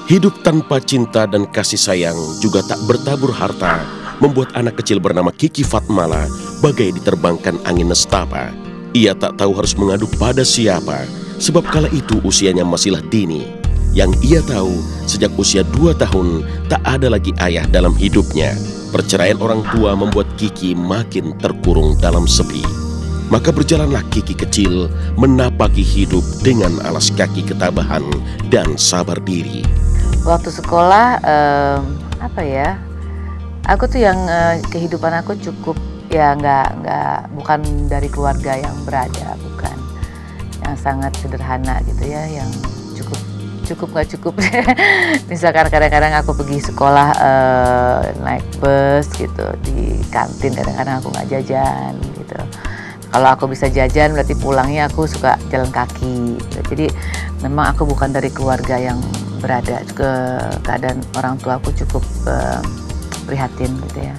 Hidup tanpa cinta dan kasih sayang juga tak bertabur harta membuat anak kecil bernama Kiki Fatmala bagai diterbangkan angin nestapa. Ia tak tahu harus mengadu pada siapa, sebab kala itu usianya masihlah dini. Yang ia tahu, sejak usia 2 tahun tak ada lagi ayah dalam hidupnya. Perceraian orang tua membuat Kiki makin terkurung dalam sepi. Maka berjalanlah Kiki kecil menapaki hidup dengan alas kaki ketabahan dan sabar diri. Waktu sekolah, aku tuh yang kehidupan aku cukup ya bukan dari keluarga yang berada, bukan yang sangat sederhana gitu ya, yang cukup nggak cukup. Misalkan kadang-kadang aku pergi sekolah naik bus gitu, di kantin kadang-kadang aku nggak jajan gitu. Kalau aku bisa jajan berarti pulangnya aku suka jalan kaki gitu. Jadi memang aku bukan dari keluarga yang berada, keadaan orang tua aku cukup prihatin gitu ya.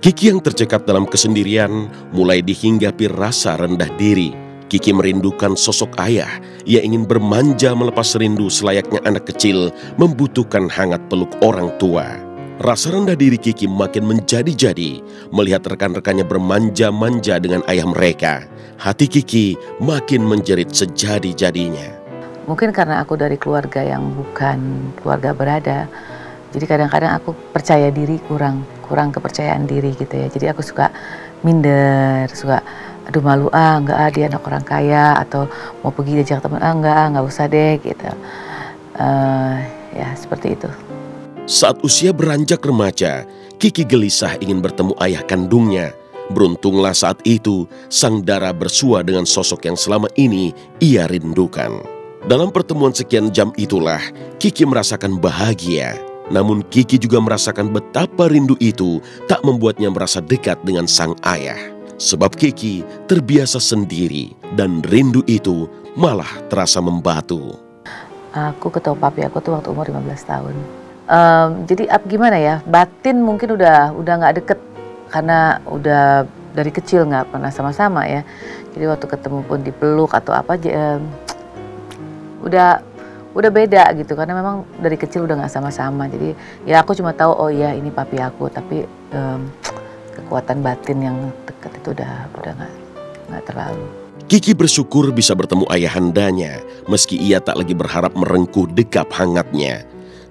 Kiki yang tercekat dalam kesendirian mulai dihinggapi rasa rendah diri. Kiki merindukan sosok ayah. Ia ingin bermanja melepas rindu selayaknya anak kecil membutuhkan hangat peluk orang tua. Rasa rendah diri Kiki makin menjadi-jadi melihat rekan-rekannya bermanja-manja dengan ayah mereka. Hati Kiki makin menjerit sejadi-jadinya. Mungkin karena aku dari keluarga yang bukan keluarga berada, jadi kadang-kadang aku percaya diri kurang kepercayaan diri gitu ya. Jadi aku suka minder, suka aduh malu enggak dia anak orang kaya, atau mau pergi diajak teman enggak usah deh gitu. Ya seperti itu. Saat usia beranjak remaja, Kiki gelisah ingin bertemu ayah kandungnya. Beruntunglah saat itu sang Dara bersua dengan sosok yang selama ini ia rindukan. Dalam pertemuan sekian jam itulah Kiki merasakan bahagia. Namun Kiki juga merasakan betapa rindu itu tak membuatnya merasa dekat dengan sang ayah. Sebab Kiki terbiasa sendiri dan rindu itu malah terasa membatu. Aku ketemu papi aku tuh waktu umur 15 tahun. Jadi gimana ya, batin mungkin udah nggak deket karena udah dari kecil nggak pernah sama-sama ya. Jadi waktu ketemu pun dipeluk atau apa aja, udah beda gitu, karena memang dari kecil udah nggak sama-sama. Jadi ya aku cuma tahu oh iya ini papi aku, tapi kekuatan batin yang dekat itu udah nggak terlalu. Kiki bersyukur bisa bertemu ayahandanya meski ia tak lagi berharap merengkuh dekap hangatnya.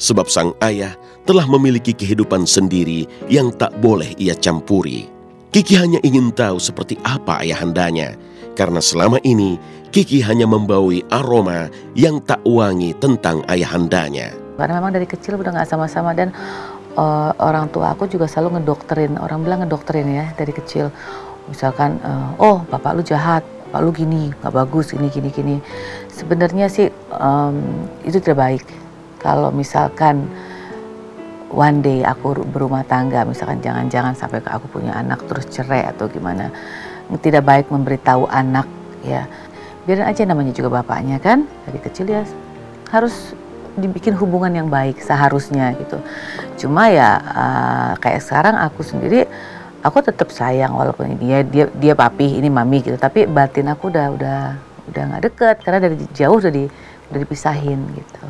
Sebab sang ayah telah memiliki kehidupan sendiri yang tak boleh ia campuri. Kiki hanya ingin tahu seperti apa ayahandanya, karena selama ini Kiki hanya membaui aroma yang tak wangi tentang ayahandanya. Karena memang dari kecil udah nggak sama-sama, dan orang tua aku juga selalu ngedokterin. Orang bilang ngedokterin ya dari kecil. Misalkan, oh bapak lu jahat, bapak lu gini, nggak bagus, gini. Sebenarnya sih itu tidak baik. Kalau misalkan one day aku berumah tangga, misalkan jangan-jangan sampai aku punya anak terus cerai atau gimana. Tidak baik memberitahu anak ya. Biarin aja, namanya juga bapaknya kan, dari kecil ya harus dibikin hubungan yang baik seharusnya gitu. Cuma ya kayak sekarang aku sendiri, aku tetap sayang walaupun ini dia papi, ini mami gitu. Tapi batin aku udah nggak deket karena dari jauh udah dipisahin gitu.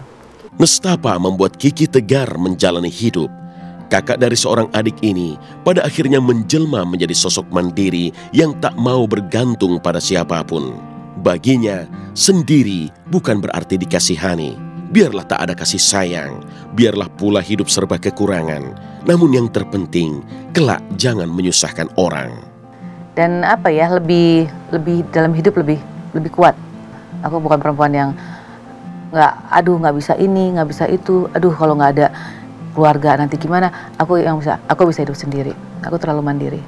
Nestapa membuat Kiki tegar menjalani hidup. Kakak dari seorang adik ini pada akhirnya menjelma menjadi sosok mandiri yang tak mau bergantung pada siapapun. Baginya, sendiri bukan berarti dikasihani. Biarlah tak ada kasih sayang, biarlah pula hidup serba kekurangan. Namun yang terpenting, kelak jangan menyusahkan orang. Dan apa ya, lebih dalam hidup lebih kuat. Aku bukan perempuan yang nggak bisa ini, nggak bisa itu. Aduh kalau nggak ada keluarga nanti gimana? Aku bisa hidup sendiri. Aku terlalu mandiri.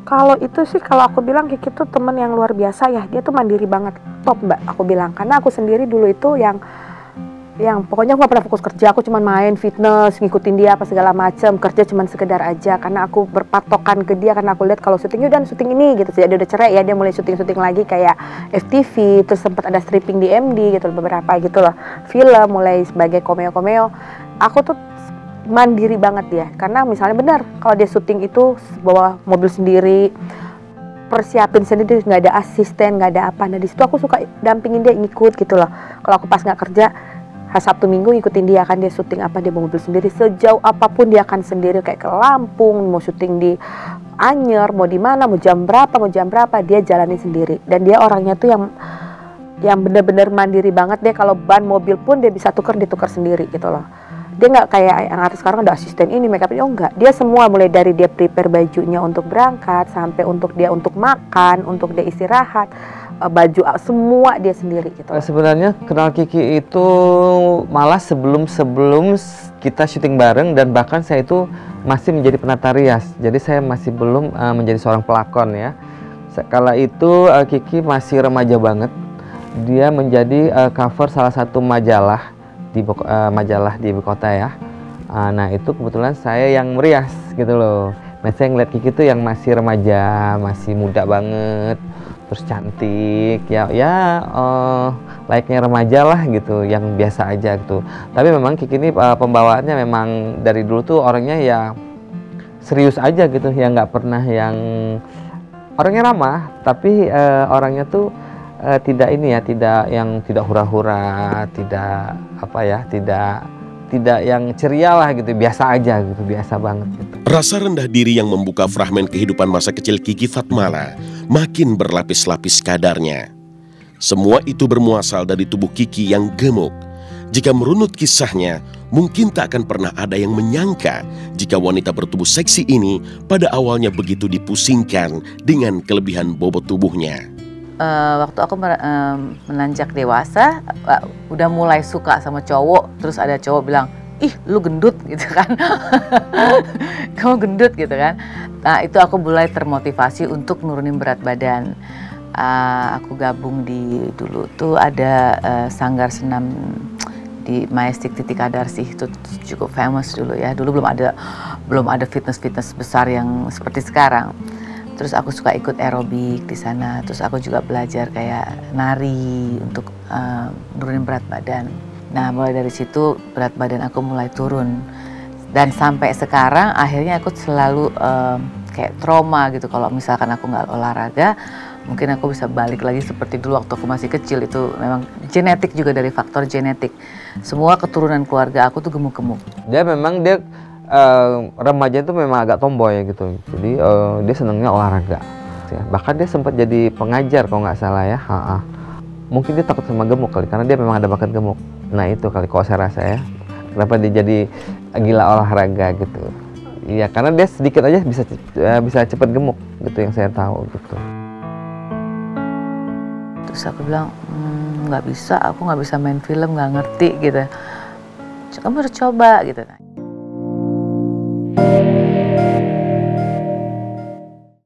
Kalau itu sih, kalau aku bilang Kiki tuh temen yang luar biasa ya. Dia tuh mandiri banget, top mbak aku bilang. Karena aku sendiri dulu itu yang pokoknya aku gak pernah fokus kerja. Aku cuma main fitness, ngikutin dia apa segala macam. Kerja cuma sekedar aja karena aku berpatokan ke dia. Karena aku lihat kalau syuting, udah syuting ini gitu. Jadi dia udah cerai ya, dia mulai syuting lagi kayak FTV. Terus sempat ada stripping di MD gitu, beberapa gitu loh. Film mulai sebagai cameo. Aku tuh mandiri banget dia, karena misalnya benar kalau dia syuting itu bawa mobil sendiri, persiapin sendiri, nggak ada asisten, nggak ada apa. Nah di situ aku suka dampingin dia, ngikut gitu loh. Kalau aku pas nggak kerja, Sabtu Minggu ngikutin dia, kan dia syuting apa, dia bawa mobil sendiri, sejauh apapun dia akan sendiri, kayak ke Lampung, mau syuting di Anyer, mau di mana, mau jam berapa, dia jalani sendiri. Dan dia orangnya tuh yang bener-bener mandiri banget. Dia kalau ban mobil pun dia bisa ditukar sendiri gitu loh. Dia nggak kayak yang artis sekarang ada asisten ini, make up ini, oh enggak. Dia semua, mulai dari dia prepare bajunya untuk berangkat, sampai untuk makan, untuk dia istirahat, baju semua dia sendiri gitu. Sebenarnya kenal Kiki itu malah sebelum kita syuting bareng, dan bahkan saya itu masih menjadi penata rias. Jadi saya masih belum menjadi seorang pelakon ya. Kala itu Kiki masih remaja banget. Dia menjadi cover salah satu majalah di ibu kota ya. Nah itu kebetulan saya yang merias gitu loh. Nah saya ngeliat Kiki tuh yang masih remaja, masih muda banget, terus cantik ya layaknya remaja lah gitu, yang biasa aja gitu. Tapi memang Kiki ini pembawaannya memang dari dulu tuh orangnya ya serius aja gitu, ya nggak pernah yang orangnya ramah, tapi orangnya tuh tidak hura-hura, tidak yang ceria lah gitu, biasa aja gitu, biasa banget gitu. Rasa rendah diri yang membuka fragmen kehidupan masa kecil Kiki Fatmala makin berlapis-lapis kadarnya. Semua itu bermuasal dari tubuh Kiki yang gemuk. Jika merunut kisahnya, mungkin tak akan pernah ada yang menyangka jika wanita bertubuh seksi ini pada awalnya begitu dipusingkan dengan kelebihan bobot tubuhnya. Waktu aku menanjak dewasa, udah mulai suka sama cowok, terus ada cowok bilang, ih lu gendut gitu kan. Kamu gendut gitu kan. Nah itu aku mulai termotivasi untuk nurunin berat badan. Aku gabung dulu tuh ada sanggar senam di Majestic Titik Kadarsih, itu cukup famous dulu ya. Dulu belum ada fitness besar yang seperti sekarang. Terus aku suka ikut aerobik di sana. Terus aku juga belajar kayak nari untuk nurunin berat badan. Nah mulai dari situ berat badan aku mulai turun. Dan sampai sekarang akhirnya aku selalu kayak trauma gitu. Kalau misalkan aku nggak olahraga, mungkin aku bisa balik lagi seperti dulu waktu aku masih kecil. Itu memang genetik juga, dari faktor genetik. Semua keturunan keluarga aku tuh gemuk-gemuk. Dia remaja itu memang agak tomboy gitu. Jadi dia senangnya olahraga. Bahkan dia sempat jadi pengajar kalau nggak salah ya. Mungkin dia takut sama gemuk kali, karena dia memang ada bakat gemuk. Nah itu kali kalau saya rasa ya. Kenapa dia jadi gila olahraga gitu. Iya, karena dia sedikit aja bisa cepat gemuk gitu, yang saya tahu gitu. Terus aku bilang, nggak bisa, aku nggak bisa main film, nggak ngerti gitu. Kamu harus coba gitu.